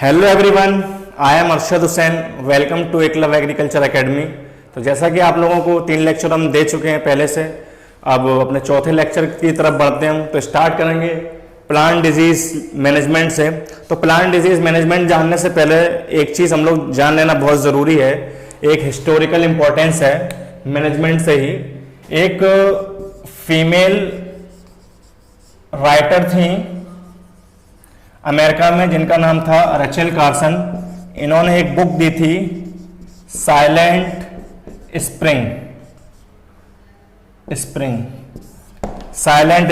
Hello everyone, I am Arshad Hussain. Welcome to Eklavya agriculture academy. तो जैसा कि आप लोगों को 3 लेक्चर हम दे चुके हैं पहले से, अब अपने चौथे लेक्चर की तरफ बढ़ते हैं हम। तो स्टार्ट करेंगे प्लांट डिजीज मैनेजमेंट से। तो प्लांट डिजीज मैनेजमेंट जानने से पहले एक चीज़ हम लोग जान लेना बहुत ज़रूरी है, एक हिस्टोरिकल इम्पोर्टेंस है मैनेजमेंट से ही। एक फीमेल राइटर थी अमेरिका में जिनका नाम था रचेल कार्सन। इन्होंने एक बुक दी थी साइलेंट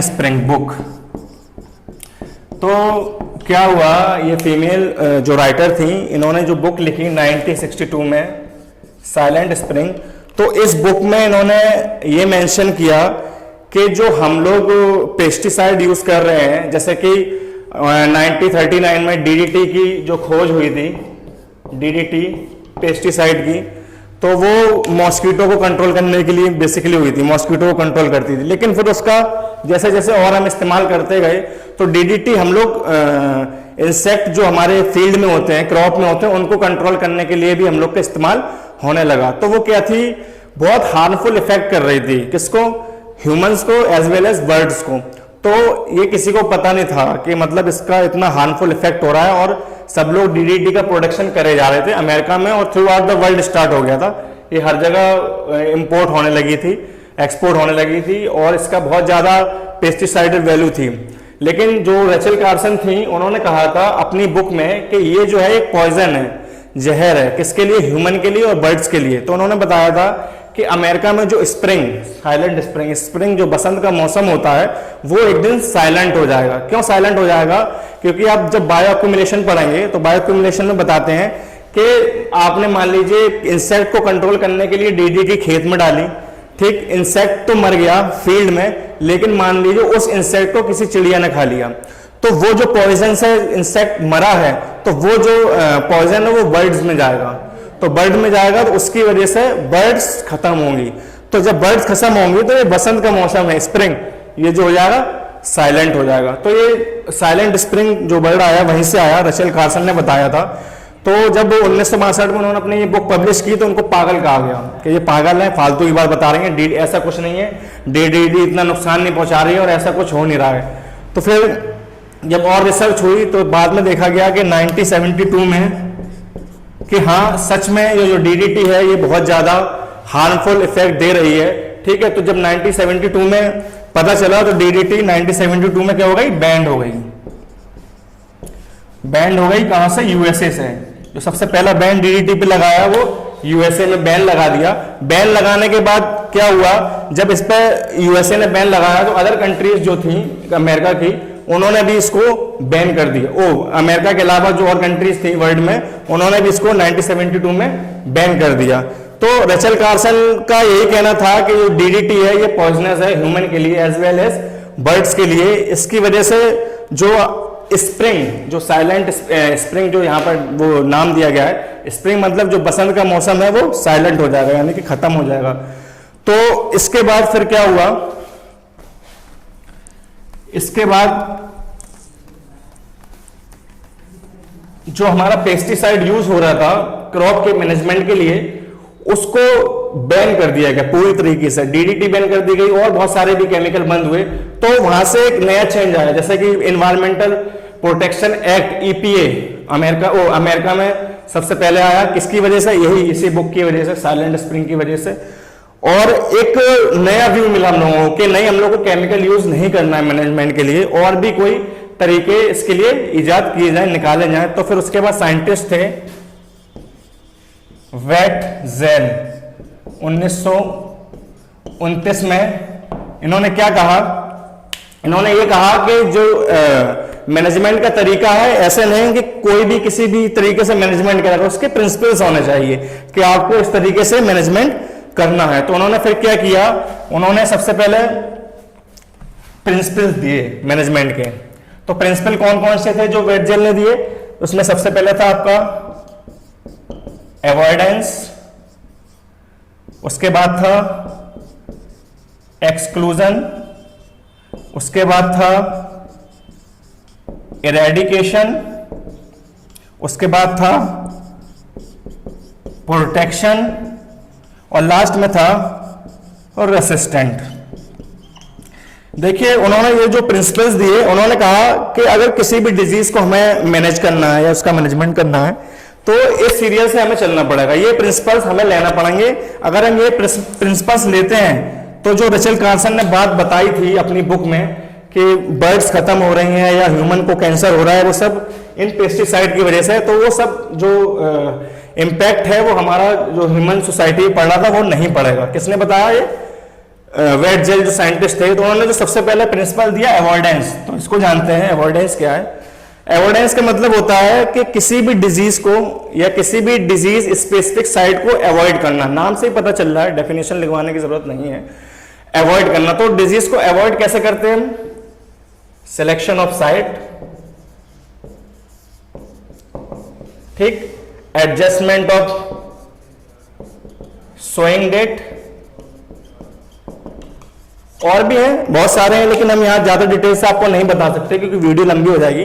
स्प्रिंग बुक। तो क्या हुआ, ये फीमेल जो राइटर थी, इन्होंने जो बुक लिखी 1962 में साइलेंट स्प्रिंग। तो इस बुक में इन्होंने ये मेंशन किया कि जो हम लोग पेस्टिसाइड यूज कर रहे हैं, जैसे कि 1939 में डीडीटी की जो खोज हुई थी, डीडीटी पेस्टिसाइड की, तो वो मॉस्किटो को कंट्रोल करने के लिए बेसिकली हुई थी, मॉस्किटो को कंट्रोल करती थी। लेकिन फिर उसका जैसे जैसे और हम इस्तेमाल करते गए तो डीडीटी हम लोग इंसेक्ट जो हमारे फील्ड में होते हैं, क्रॉप में होते हैं, उनको कंट्रोल करने के लिए भी हम लोग का इस्तेमाल होने लगा। तो वो क्या थी, बहुत हार्मफुल इफेक्ट कर रही थी, किसको, ह्यूमंस को एज वेल एज बर्ड्स को। तो ये किसी को पता नहीं था कि मतलब इसका इतना हार्मफुल इफेक्ट हो रहा है, और सब लोग डीडीटी का प्रोडक्शन करे जा रहे थे अमेरिका में, और through out the world start हो गया था। ये हर जगह इंपोर्ट होने लगी थी, एक्सपोर्ट होने लगी थी, और इसका बहुत ज्यादा पेस्टिसाइड वैल्यू थी। लेकिन जो रचेल कार्सन थी, उन्होंने कहा था अपनी बुक में कि ये जो है एक पॉइजन है, जहर है, किसके लिए, ह्यूमन के लिए और बर्ड्स के लिए। तो उन्होंने बताया था कि अमेरिका में जो साइलेंट स्प्रिंग जो बसंत का मौसम होता है, वो एक दिन साइलेंट हो जाएगा। क्यों साइलेंट हो जाएगा? क्योंकि आप जब बायो एक्यूमुलेशन पढ़ेंगे तो बायो एक्यूमुलेशन में बताते हैं कि आपने मान लीजिए इंसेक्ट को कंट्रोल करने के लिए डीडीटी खेत में डाली, ठीक, इंसेक्ट तो मर गया फील्ड में, लेकिन मान लीजिए उस इंसेक्ट को किसी चिड़िया ने खा लिया, तो वो जो पॉइजन से इंसेक्ट मरा है, तो वो जो पॉइजन है वो बर्ड्स में जाएगा। तो बर्ड में जाएगा तो उसकी वजह से बर्ड्स खत्म होंगी। तो जब बर्ड्स खत्म होंगी तो ये बसंत का मौसम है, स्प्रिंग, ये जो हो जाएगा साइलेंट हो जाएगा। तो ये साइलेंट स्प्रिंग जो वर्ड आया वहीं से आया, रचेल कार्सन ने बताया था। तो जब 1962 में उन्होंने अपनी ये बुक पब्लिश की तो उनको पागल कहा गया कि ये पागल है, फालतू की बात बता रही है, ऐसा कुछ नहीं है, डीडीटी इतना नुकसान नहीं पहुंचा रही है और ऐसा कुछ हो नहीं रहा है। तो फिर जब और रिसर्च हुई तो बाद में देखा गया कि 1972 में कि हाँ सच में ये जो डीडीटी है ये बहुत ज्यादा हार्मफुल इफेक्ट दे रही है, ठीक है। तो जब 1972 में पता चला तो डीडीटी 1972 में क्या हो गई, बैंड हो गई। बैंड हो गई कहां से, यूएसए से। जो सबसे पहला बैन डीडीटी पे लगाया वो यूएसए में बैन लगा दिया। बैन लगाने के बाद क्या हुआ, जब इस पे यूएसए ने बैन लगाया तो अदर कंट्रीज जो थी अमेरिका की, उन्होंने भी इसको बैन कर दिया। अमेरिका के अलावा जो और कंट्रीज थी वर्ल्ड में, उन्होंने भी इसको 1972 में बैन कर दिया। तो रचेल कार्सन का यही कहना था कि जो डीडीटी है ये पॉइजनस है ह्यूमन के लिए एज वेल एज बर्ड्स के लिए। इसकी वजह से जो स्प्रिंग, जो साइलेंट स्प्रिंग जो यहाँ पर वो नाम दिया गया है, स्प्रिंग मतलब जो बसंत का मौसम है वो साइलेंट हो जाएगा, यानी कि खत्म हो जाएगा। तो इसके बाद फिर क्या हुआ, इसके बाद जो हमारा पेस्टिसाइड यूज हो रहा था क्रॉप के मैनेजमेंट के लिए, उसको बैन कर दिया गया पूरी तरीके से। डीडीटी बैन कर दी गई और बहुत सारे भी केमिकल बंद हुए। तो वहां से एक नया चेंज आया, जैसे कि environmental protection act EPA America में सबसे पहले आया। किसकी वजह से, यही इसी बुक की वजह से, साइलेंट स्प्रिंग की वजह से। और एक नया व्यू मिला हम लोगों को कि नहीं, हम लोग को केमिकल यूज नहीं करना है मैनेजमेंट के लिए, और भी कोई तरीके इसके लिए इजाद किए जाए, निकाले जाए। तो फिर उसके बाद साइंटिस्ट थे वेटजेल 1929 में। इन्होंने क्या कहा, इन्होंने ये कहा कि जो मैनेजमेंट का तरीका है, ऐसे नहीं कि कोई भी किसी भी तरीके से मैनेजमेंट करेगा, उसके प्रिंसिपल्स होने चाहिए कि आपको इस तरीके से मैनेजमेंट करना है। तो उन्होंने फिर क्या किया, उन्होंने सबसे पहले प्रिंसिपल्स दिए मैनेजमेंट के। तो प्रिंसिपल कौन कौन से थे जो वेटजेल ने दिए, उसमें सबसे पहले था आपका अवॉइडेंस, उसके बाद था एक्सक्लूजन, उसके बाद था इरेडिकेशन, उसके बाद था प्रोटेक्शन, और लास्ट में था और रेसिस्टेंट। देखिए उन्होंने ये जो प्रिंसिपल्स दिए, उन्होंने कहा कि अगर किसी भी डिजीज को हमें मैनेज करना है या उसका मैनेजमेंट करना है तो इस सीरियल से हमें चलना पड़ेगा, ये प्रिंसिपल्स हमें लेना पड़ेंगे। अगर हम ये प्रिंसिपल्स लेते हैं तो जो रेचल कार्सन ने बात बताई थी अपनी बुक में कि बर्ड्स खत्म हो रही हैं या ह्यूमन को कैंसर हो रहा है, वो सब इन पेस्टिसाइड की वजह से, तो वो सब जो इम्पैक्ट है वो हमारा जो ह्यूमन सोसाइटी पड़ रहा था वो नहीं पड़ेगा। किसने बताया ये? वेट जेल जो साइंटिस्ट थे, तो उन्होंने जो सबसे पहले प्रिंसिपल दिया अवॉइडेंस। तो इसको जानते हैं अवॉइडेंस क्या है। अवॉइडेंस का मतलब होता है कि किसी भी डिजीज को या किसी भी डिजीज स्पेसिफिक साइट को अवॉइड करना। नाम से ही पता चल रहा है, डेफिनेशन लिखवाने की जरूरत नहीं है। अवॉइड करना, तो डिजीज को अवॉइड कैसे करते हैं हम? सिलेक्शन ऑफ साइट, ठीक, एडजस्टमेंट ऑफ सोइंग डेट, और भी हैं बहुत सारे हैं, लेकिन हम यहां ज्यादा डिटेल से आपको नहीं बता सकते क्योंकि वीडियो लंबी हो जाएगी।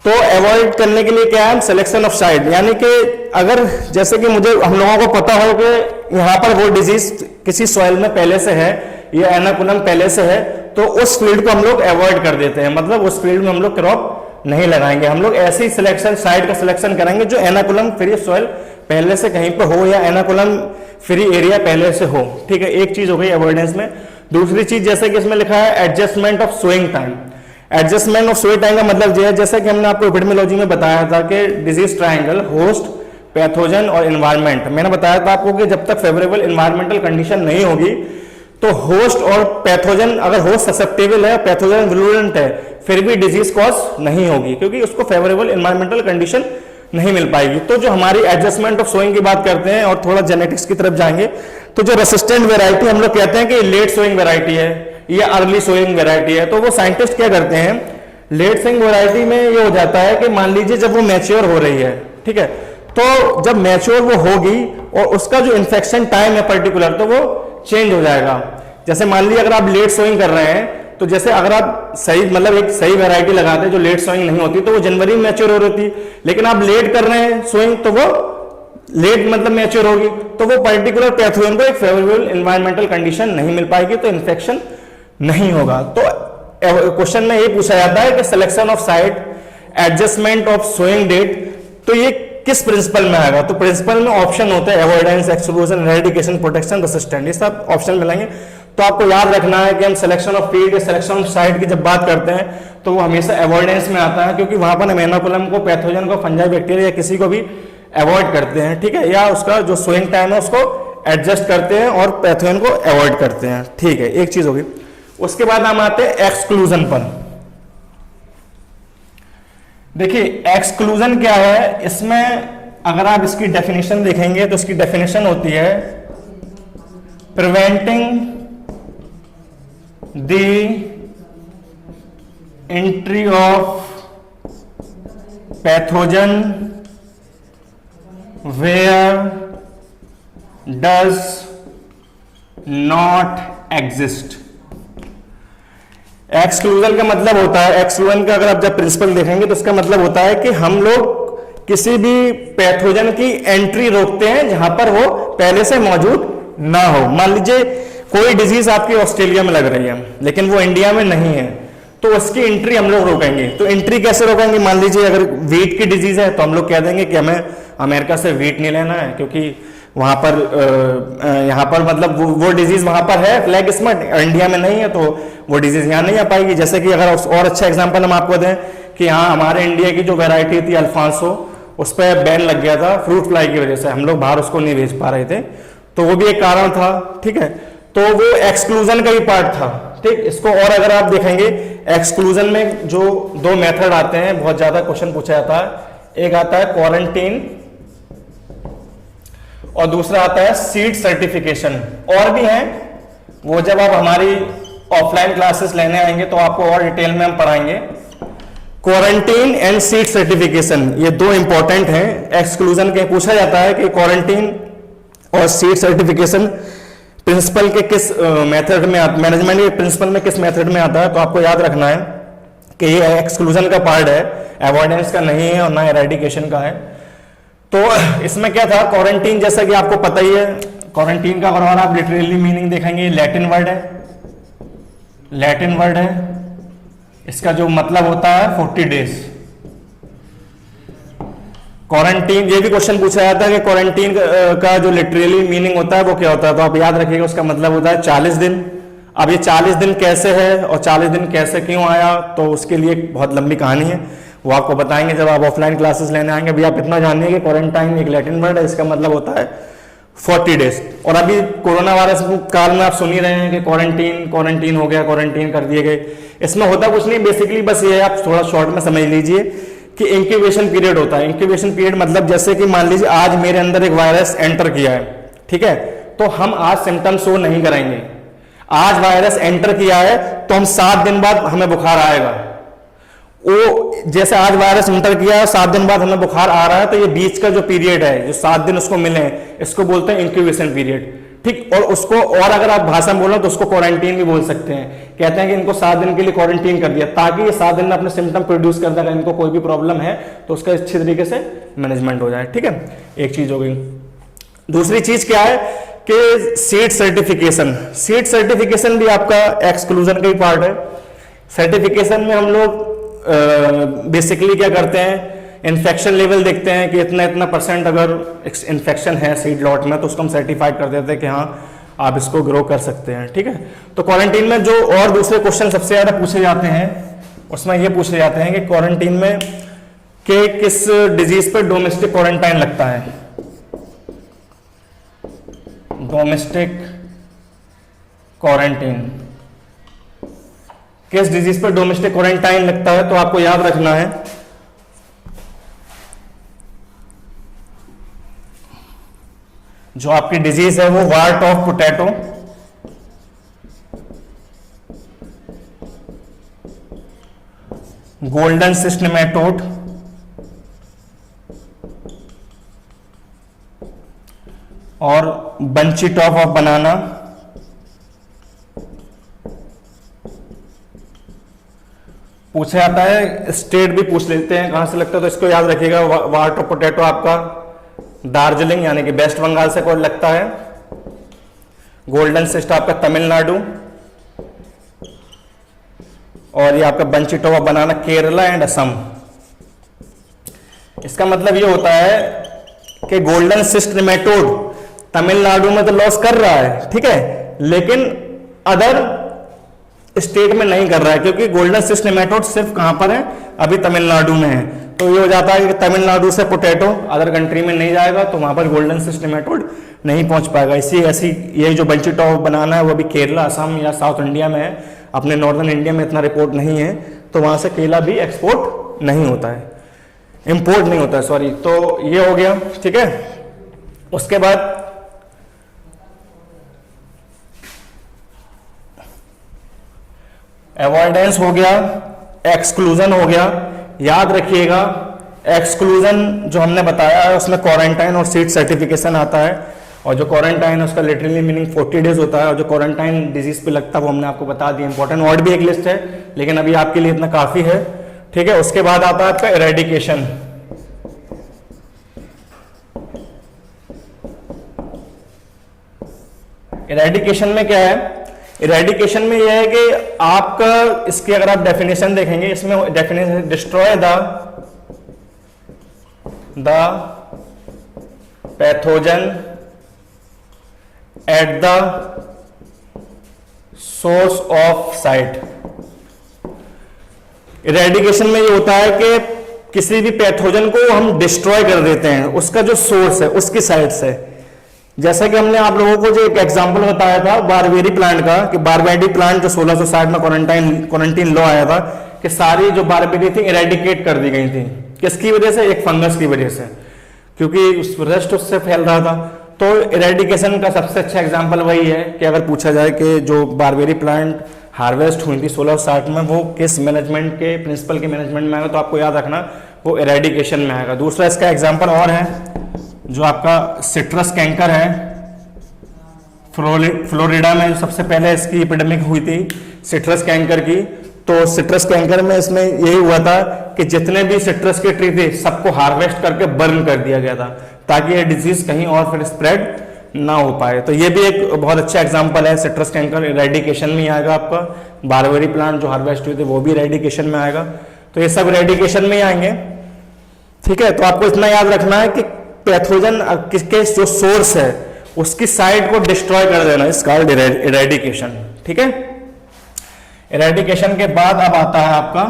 तो अवॉइड करने के लिए क्या है? सिलेक्शन ऑफ साइट, यानी कि अगर जैसे कि हम लोगों को पता हो कि यहां पर वो डिजीज किसी सॉइल में पहले से है या एनाकुलम पहले से है, तो उस फील्ड को हम लोग अवॉइड कर देते हैं, मतलब उस फील्ड में हम लोग क्रॉप नहीं लगाएंगे। हम लोग ऐसे ही सिलेक्शन साइट का सिलेक्शन करेंगे जो एनाकुलम फ्री सॉइल पहले से कहीं पर हो या एनाकुलम फ्री एरिया पहले से हो, ठीक है। एक चीज हो गई अवॉइडेंस में। दूसरी चीज जैसे कि इसमें लिखा है adjustment of sowing time. Adjustment of sowing time का मतलब यह है, जैसा कि हमने आपको एपिडेमियोलॉजी में बताया था कि डिजीज ट्रायंगल, होस्ट, पैथोजन और एनवायरनमेंट। मैंने बताया था आपको कि जब तक फेवरेबल एनवायरमेंटल कंडीशन नहीं होगी तो होस्ट और पैथोजन, अगर होस्ट ससेप्टेबल है, पैथोजन विरुलेंट है, फिर भी डिजीज कॉज नहीं होगी क्योंकि उसको फेवरेबल एनवायरमेंटल कंडीशन नहीं मिल पाएगी। तो जो हमारी एडजस्टमेंट ऑफ सोइंग की बात करते हैं और थोड़ा जेनेटिक्स की तरफ जाएंगे, तो जो रेसिस्टेंट वेराइटी हम लोग कहते हैं कि लेट सोइंग वेराइटी है या अर्ली सोइंग वेराइटी है, तो वो साइंटिस्ट क्या करते हैं, लेट सोइंग वेराइटी में ये हो जाता है कि मान लीजिए जब वो मैच्योर हो रही है, ठीक है, तो जब मैच्योर वो होगी और उसका जो इन्फेक्शन टाइम है पर्टिकुलर, तो वो चेंज हो जाएगा। जैसे मान लीजिए अगर आप लेट सोइंग कर रहे हैं, तो जैसे अगर आप सही मतलब एक सही वैरायटी लगाते हैं जो लेट सोइंग नहीं होती, तो वो जनवरी में मैच्योर हो रही थी, लेकिन आप लेट कर रहे हैं सोइंग तो वो लेट मतलब मैच्योर होगी, तो वो पर्टिकुलर पैथोजन को एक फेवरेबल एनवायरमेंटल कंडीशन नहीं मिल पाएगी, तो इन्फेक्शन नहीं होगा। तो क्वेश्चन में ये पूछा जाता है कि selection of site, adjustment of sowing date, तो ये किस प्रिंसिपल में आएगा? तो प्रिंसिपल में ऑप्शन होते हैं avoidance, exclusion, eradication, protection, resistant, ये सब ऑप्शन मिलेंगे। तो आपको याद रखना है कि हम सिलेक्शन ऑफ फील्ड या सिलेक्शन ऑफ साइट की जब बात करते हैं तो वो हमेशा अवॉइडेंस में आता है, क्योंकि वहां पर हम एनाकुलम को, पैथोजन को, फंजाई, बैक्टीरिया या किसी को भी अवॉइड करते हैं, ठीक है, या उसका जो सोइंग टाइम है उसको एडजस्ट करते हैं और पैथोजन को अवॉइड करते हैं, ठीक है, एक चीज होगी। उसके बाद हम आते हैं एक्सक्लूजन पर। देखिए एक्सक्लूजन क्या है, इसमें अगर आप इसकी डेफिनेशन देखेंगे तो इसकी डेफिनेशन होती है preventing the entry of pathogen where does not exist. Exclusion का मतलब होता है, एक्सक्लूजन का अगर आप जब प्रिंसिपल देखेंगे तो इसका मतलब होता है कि हम लोग किसी भी पैथोजन की एंट्री रोकते हैं जहां पर वो पहले से मौजूद ना हो। मान लीजिए कोई डिजीज आपकी ऑस्ट्रेलिया में लग रही है लेकिन वो इंडिया में नहीं है, तो उसकी एंट्री हम लोग रोकेंगे। तो एंट्री कैसे रोकेंगे? मान लीजिए अगर वीट की डिजीज है तो हम लोग कह देंगे कि हमें अमेरिका से वीट नहीं लेना है क्योंकि वहां पर यहाँ पर मतलब वो डिजीज वहां पर है फ्लैग स्मट, इंडिया में नहीं है, तो वो डिजीज यहाँ नहीं आ पाएगी। जैसे कि अगर और अच्छा एग्जांपल हम आपको दें कि यहाँ हमारे इंडिया की जो वैरायटी थी अल्फांसो, उस पर बैन लग गया था फ्रूट फ्लाई की वजह से, हम लोग बाहर उसको नहीं भेज पा रहे थे, तो वो भी एक कारण था, ठीक है। तो वो एक्सक्लूजन का ही पार्ट था, ठीक। इसको और अगर आप देखेंगे एक्सक्लूजन में जो दो मेथड आते हैं, बहुत ज्यादा क्वेश्चन पूछा जाता है, एक आता है क्वारंटीन और दूसरा आता है सीड सर्टिफिकेशन। और भी हैं, वो जब आप हमारी ऑफलाइन क्लासेस लेने आएंगे तो आपको और डिटेल में हम पढ़ाएंगे। क्वारंटीन एंड सीड सर्टिफिकेशन ये दो इंपॉर्टेंट हैं। एक्सक्लूजन के पूछा जाता है कि क्वारंटीन और सीड सर्टिफिकेशन प्रिंसिपल के किस मेथड में, मैनेजमेंट के प्रिंसिपल में किस मेथड में आता है, तो आपको याद रखना है कि ये एक्सक्लूजन का पार्ट है, अवॉइडेंस का नहीं है और ना एरेडिकेशन का है। तो इसमें क्या था, क्वारंटीन, जैसा कि आपको पता ही है, क्वारंटीन का अगर आप लिटरली मीनिंग देखेंगे, लैटिन वर्ड है, लैटिन वर्ड है, इसका जो मतलब होता है 40 डेज। क्वारंटीन, ये भी क्वेश्चन पूछा जाता है कि क्वारंटीन का जो लिटरली मीनिंग होता है वो क्या होता है, तो आप याद रखिएगा उसका मतलब होता है 40 दिन। अब ये 40 दिन कैसे है और 40 दिन कैसे क्यों आया, तो उसके लिए एक बहुत लंबी कहानी है, वो आपको बताएंगे जब आप ऑफलाइन क्लासेस लेने आएंगे। अभी आप इतना जानिए कि क्वारंटाइन एक लैटिन वर्ड है, इसका मतलब होता है 40 डेज। और अभी कोरोना वायरस काल में आप सुन ही रहे हैं कि क्वारंटीन हो गया, क्वारंटीन कर दिए गए। इसमें होता कुछ नहीं, बेसिकली बस ये है, आप थोड़ा शॉर्ट में समझ लीजिए कि इंक्यूबेशन पीरियड होता है। इंक्यूबेशन पीरियड मतलब जैसे कि मान लीजिए आज मेरे अंदर एक वायरस एंटर किया है, ठीक है, तो हम आज सिम्टम शो नहीं करेंगे। आज वायरस एंटर किया है तो हम 7 दिन बाद हमें बुखार आएगा। वो जैसे आज वायरस एंटर किया है, 7 दिन बाद हमें बुखार आ रहा है, तो ये बीच का जो पीरियड है, जो 7 दिन उसको मिले हैं, इसको बोलते हैं इंक्यूबेशन पीरियड, ठीक। और उसको, और अगर आप भाषा में बोलो तो उसको क्वारंटीन भी बोल सकते हैं। कहते हैं कि इनको 7 दिन के लिए क्वारंटीन कर दिया ताकि ये 7 दिन में अपने सिम्टम प्रोड्यूस कर देगा, इनको कोई भी प्रॉब्लम है तो उसका अच्छी तरीके से मैनेजमेंट हो जाए, ठीक है। एक चीज हो गई। दूसरी चीज क्या है कि सीट सर्टिफिकेशन। सीट सर्टिफिकेशन भी आपका एक्सक्लूजन का ही पार्ट है। सर्टिफिकेशन में हम लोग बेसिकली क्या करते हैं, इन्फेक्शन लेवल देखते हैं कि इतना इतना % अगर इन्फेक्शन है सीड लॉट में तो उसको हम सर्टिफाइड कर देते हैं कि हाँ आप इसको ग्रो कर सकते हैं, ठीक है। तो क्वारंटीन में जो और दूसरे क्वेश्चन सबसे ज्यादा पूछे जाते हैं, उसमें ये पूछे जाते हैं कि क्वारंटीन में के किस डिजीज पर डोमेस्टिक क्वारंटाइन लगता है। डोमेस्टिक क्वारंटीन, किस डिजीज पर डोमेस्टिक क्वारंटाइन लगता है, तो आपको याद रखना है जो आपकी डिजीज है वो ward of potato, golden cyst nematode, और बंची टॉप ऑफ बनाना, पूछा जाता है। स्टेट भी पूछ लेते हैं कहां से लगता है, तो इसको याद रखिएगा। वार्ट ऑफ पोटैटो आपका दार्जिलिंग यानी कि वेस्ट बंगाल से कोड लगता है। गोल्डन सिस्ट आपका तमिलनाडु, और ये आपका bunchy top of banana Kerala and Assam. इसका मतलब ये होता है कि गोल्डन सिस्ट नेमेटोड तमिलनाडु में तो लॉस कर रहा है, ठीक है, लेकिन अदर स्टेट में नहीं कर रहा है, क्योंकि गोल्डन सिस्ट नेमेटोड सिर्फ कहां पर है, अभी तमिलनाडु में है। तो ये हो जाता है कि तमिलनाडु से पोटैटो अदर कंट्री में नहीं जाएगा, तो वहां पर गोल्डन सिस्ट नेमेटोड नहीं पहुंच पाएगा। इसी ऐसी ये जो बंची टॉप बनाना है वो भी केरला, असम या साउथ इंडिया में है, अपने नॉर्दर्न इंडिया में इतना रिपोर्ट नहीं है, तो वहां से केला भी एक्सपोर्ट नहीं होता है, इंपोर्ट नहीं होता है, सॉरी। तो ये हो गया, ठीक है। उसके बाद अवॉइडेंस हो गया, एक्सक्लूजन हो गया। याद रखिएगा एक्सक्लूजन जो हमने बताया है उसमें क्वारंटाइन और सीट सर्टिफिकेशन आता है, और जो क्वारंटाइन है उसका लिटरली मीनिंग 40 डेज होता है, और जो क्वारंटाइन डिजीज पे लगता है वो हमने आपको बता दिया। इंपॉर्टेंट वर्ड भी एक लिस्ट है, लेकिन अभी आपके लिए इतना काफी है, ठीक है। उसके बाद आता है आपका इरेडिकेशन। इरेडिकेशन में क्या है, इरेडिकेशन में यह है कि आपका, इसकी अगर आप डेफिनेशन देखेंगे, इसमें definition destroy the pathogen at the source of site. Eradication में ये होता है कि किसी भी पैथोजन को हम डिस्ट्रॉय कर देते हैं, उसका जो सोर्स है उसकी साइड से। जैसा कि हमने आप लोगों को जो एक एग्जांपल बताया था बारबेरी प्लांट का, कि बारबेरी प्लांट जो 1660 में क्वारंटीन लॉ आया था कि सारी जो बारबेरी थी इरेडिकेट कर दी गई थी। किसकी वजह से? एक फंगस की वजह से, क्योंकि उस रस्ट उससे फैल रहा था। तो इरेडिकेशन का सबसे अच्छा एग्जाम्पल वही है कि अगर पूछा जाए कि जो बारबेरी प्लांट हार्वेस्ट हुई थी 1660 में, वो किस मैनेजमेंट के प्रिंसिपल के मैनेजमेंट में आएगा, तो आपको याद रखना वो इरेडिकेशन में आएगा। दूसरा इसका एग्जाम्पल और है जो आपका सिट्रस कैंकर है, फ्लोरिडा में जो सबसे पहले इसकी एपिडेमिक हुई थी सिट्रस कैंकर की, तो सिट्रस कैंकर में इसमें यही हुआ था कि जितने भी सिट्रस के ट्री थे सबको हार्वेस्ट करके बर्न कर दिया गया था, ताकि ये डिजीज कहीं और फिर स्प्रेड ना हो पाए। तो ये भी एक बहुत अच्छा एग्जांपल है, सिट्रस कैंकर इरेडिकेशन में आएगा आपका। बारबेरी प्लांट जो हार्वेस्ट हुए थे वो भी इरेडिकेशन में आएगा। तो ये सब इरेडिकेशन में ही आएंगे, ठीक है। तो आपको इतना याद रखना है कि पैथोजन किसके जो सोर्स है उसकी साइट को डिस्ट्रॉय कर देना, इस कॉल्ड इरेडिकेशन, ठीक है। इरेडिकेशन के बाद अब आता है आपका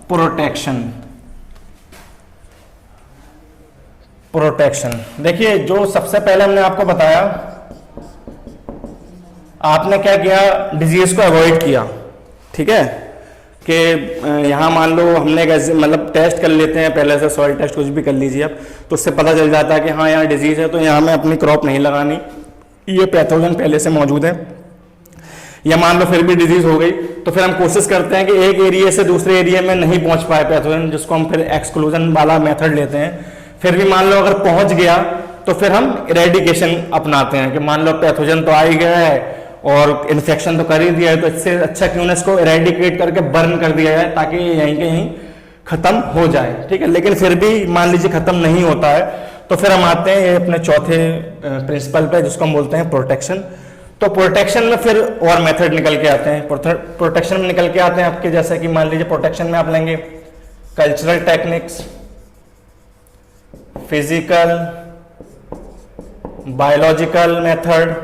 प्रोटेक्शन। प्रोटेक्शन देखिए, जो सबसे पहले हमने आपको बताया, आपने क्या किया, डिजीज को अवॉइड किया, ठीक है। कि यहाँ मान लो हमने मतलब टेस्ट कर लेते हैं पहले से, सॉइल टेस्ट कुछ भी कर लीजिए आप, तो उससे पता चल जाता है कि हाँ यहाँ डिजीज है, तो यहाँ में अपनी क्रॉप नहीं लगानी, ये पैथोजन पहले से मौजूद है। या मान लो फिर भी डिजीज हो गई, तो फिर हम कोशिश करते हैं कि एक एरिया से दूसरे एरिया में नहीं पहुंच पाए पैथोजन, जिसको हम फिर एक्सक्लूजन वाला मेथड लेते हैं। फिर भी मान लो अगर पहुंच गया तो फिर हम इरेडिकेशन अपनाते हैं कि मान लो पैथोजन तो आ ही गया है और इन्फेक्शन तो कर ही दिया है, तो इससे अच्छा क्यों ना इसको इरेडिकेट करके बर्न कर दिया जाए ताकि यहीं के यहीं खत्म हो जाए, ठीक है। लेकिन फिर भी मान लीजिए खत्म नहीं होता है, तो फिर हम आते हैं अपने चौथे प्रिंसिपल पे, जिसको हम बोलते हैं प्रोटेक्शन। तो प्रोटेक्शन में फिर और मेथड निकल के आते हैं। प्रोटेक्शन में निकल के आते हैं आपके, जैसे कि मान लीजिए प्रोटेक्शन में आप लेंगे cultural techniques, physical, biological method,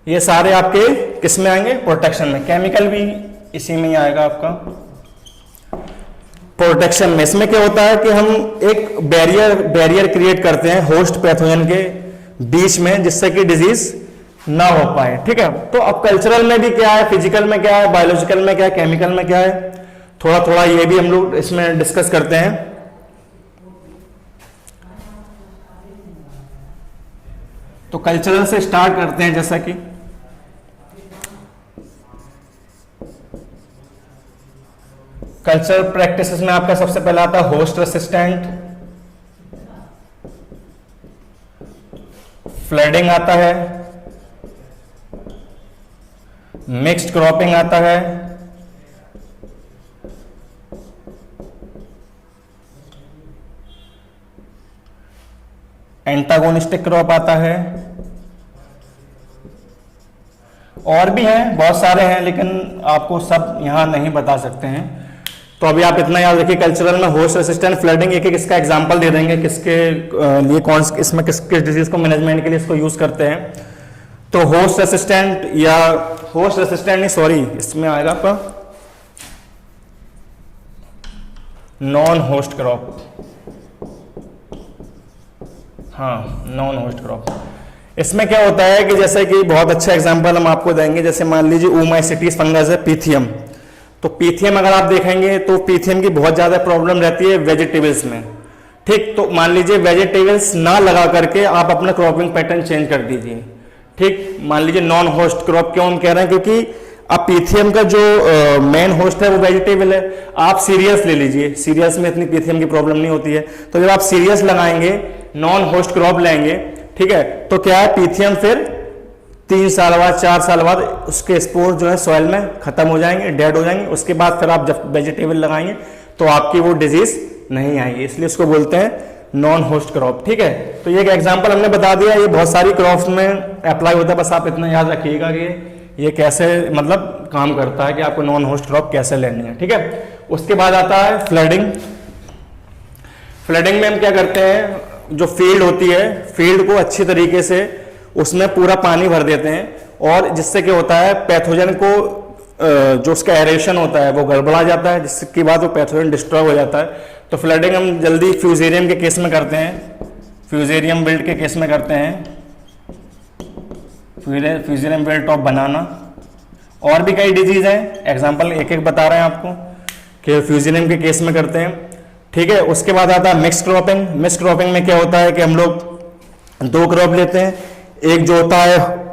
ये सारे आपके किस में आएंगे, प्रोटेक्शन में। केमिकल भी इसी में ही आएगा आपका प्रोटेक्शन में। इसमें क्या होता है कि हम एक बैरियर क्रिएट करते हैं होस्ट पैथोजन के बीच में, जिससे कि डिजीज ना हो पाए, ठीक है। तो अब कल्चरल में भी क्या है, फिजिकल में क्या है, बायोलॉजिकल में क्या है, केमिकल में क्या है, थोड़ा थोड़ा ये भी हम लोग इसमें डिस्कस करते हैं। तो कल्चरल से स्टार्ट करते हैं, जैसा कि कल्चरल प्रैक्टिसेस में आपका सबसे पहला आता है होस्ट रेसिस्टेंट, फ्लडिंग आता है, मिक्स्ड क्रॉपिंग आता है, एंटागोनिस्टिक क्रॉप आता है, और भी हैं, बहुत सारे हैं, लेकिन आपको सब यहां नहीं बता सकते हैं। तो अभी आप इतना याद रखिए, कल्चरल में होस्ट रेसिस्टेंट, फ्लडिंग, एक एक इसका एग्जांपल दे देंगे किसके लिए, कौन इसमें किस डिजीज को मैनेजमेंट के लिए इसको यूज करते हैं। तो होस्ट रेसिस्टेंट, या होस्ट रेसिस्टेंट नहीं सॉरी, इसमें आएगा आपका नॉन होस्ट क्रॉप, हाँ नॉन होस्ट क्रॉप। इसमें क्या होता है कि जैसे कि बहुत अच्छा एग्जांपल हम आपको देंगे, जैसे मान लीजिए ओमाइसिटीज फंगस है, पीथियम। तो पीथियम अगर आप देखेंगे तो पीथियम की बहुत ज्यादा प्रॉब्लम रहती है वेजिटेबल्स में, ठीक। तो मान लीजिए वेजिटेबल्स ना लगा करके आप अपना क्रॉपिंग पैटर्न चेंज कर दीजिए, ठीक। मान लीजिए नॉन होस्ट क्रॉप, क्यों हम कह रहे हैं, क्योंकि अब पीथियम का जो मेन होस्ट है वो वेजिटेबल है। आप सीरियल्स ले लीजिए, सीरियल्स में इतनी पीथियम की प्रॉब्लम नहीं होती है। तो जब आप सीरियल्स लगाएंगे, नॉन होस्ट क्रॉप लेंगे, ठीक है, तो क्या है, पीथियम फिर 3 साल बाद 4 साल बाद उसके स्पोर जो है सॉइल में खत्म हो जाएंगे, डेड हो जाएंगे। उसके बाद फिर आप जब वेजिटेबल लगाएंगे तो आपकी वो डिजीज नहीं आएगी, इसलिए उसको बोलते हैं नॉन होस्ट क्रॉप, ठीक है। तो ये एक एग्जांपल हमने बता दिया, ये बहुत सारी क्रॉप्स में अप्लाई होता है। बस आप इतना याद रखिएगा कि ये कैसे मतलब काम करता है, कि आपको नॉन होस्ट क्रॉप कैसे लेनी है, ठीक है। उसके बाद आता है फ्लडिंग। फ्लडिंग में हम क्या करते हैं, जो फील्ड होती है, फील्ड को अच्छी तरीके से उसमें पूरा पानी भर देते हैं, और जिससे क्या होता है, पैथोजन को जो उसका एरेशन होता है वो गड़बड़ा जाता है, जिसके बाद वो पैथोजन डिस्ट्रॉय हो जाता है। तो फ्लडिंग हम जल्दी फ्यूजेरियम के केस में करते हैं, फ्यूजेरियम विल्ट के केस में करते हैं, फ्यूजेरियम विल्ट ऑफ बनाना। और भी कई डिजीज हैं, एग्जाम्पल एक एक बता रहे हैं आपको, कि फ्यूजेरियम के केस में करते हैं, ठीक है। उसके बाद आता है मिक्स क्रॉपिंग। मिक्स क्रॉपिंग में क्या होता है कि हम लोग 2 क्रॉप लेते हैं, एक जो होता है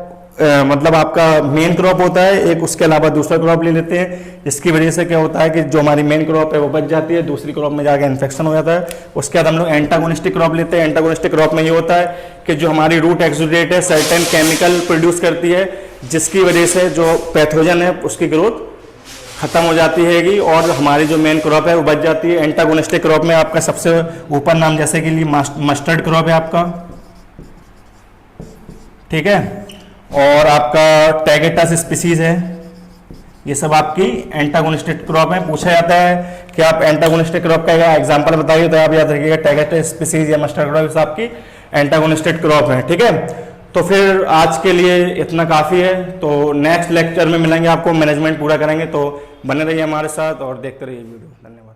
मतलब आपका मेन क्रॉप होता है, एक उसके अलावा दूसरा क्रॉप ले लेते हैं, जिसकी वजह से क्या होता है कि जो हमारी मेन क्रॉप है वो बच जाती है, दूसरी क्रॉप में जाके इन्फेक्शन हो जाता है। उसके बाद हम लोग एंटागोनिस्टिक क्रॉप लेते हैं। एंटागोनिस्टिक क्रॉप में ये होता है कि जो हमारी रूट एक्सुडेट है सर्टेन केमिकल प्रोड्यूस करती है, जिसकी वजह से जो पैथोजन है उसकी ग्रोथ खत्म हो जाती हैगी और हमारी जो मेन क्रॉप है वो बच जाती है। एंटागोनिस्टिक क्रॉप में आपका सबसे ऊपर नाम जैसे कि मस्टर्ड क्रॉप है आपका, ठीक है, और आपका टैगेटस स्पीसीज है, ये सब आपकी एंटागोनिस्टिक क्रॉप है। पूछा जाता है कि आप एंटागोनिस्टिक क्रॉप का एग्जांपल बताइए, तो आप याद रखिएगा टैगेटस स्पीसीज या मस्टर्ड क्रॉप आपकी एंटागोनिस्टिक क्रॉप है, ठीक है। तो फिर आज के लिए इतना काफ़ी है, तो नेक्स्ट लेक्चर में मिलेंगे, आपको मैनेजमेंट पूरा करेंगे। तो बने रहिए हमारे साथ और देखते रहिए वीडियो। धन्यवाद।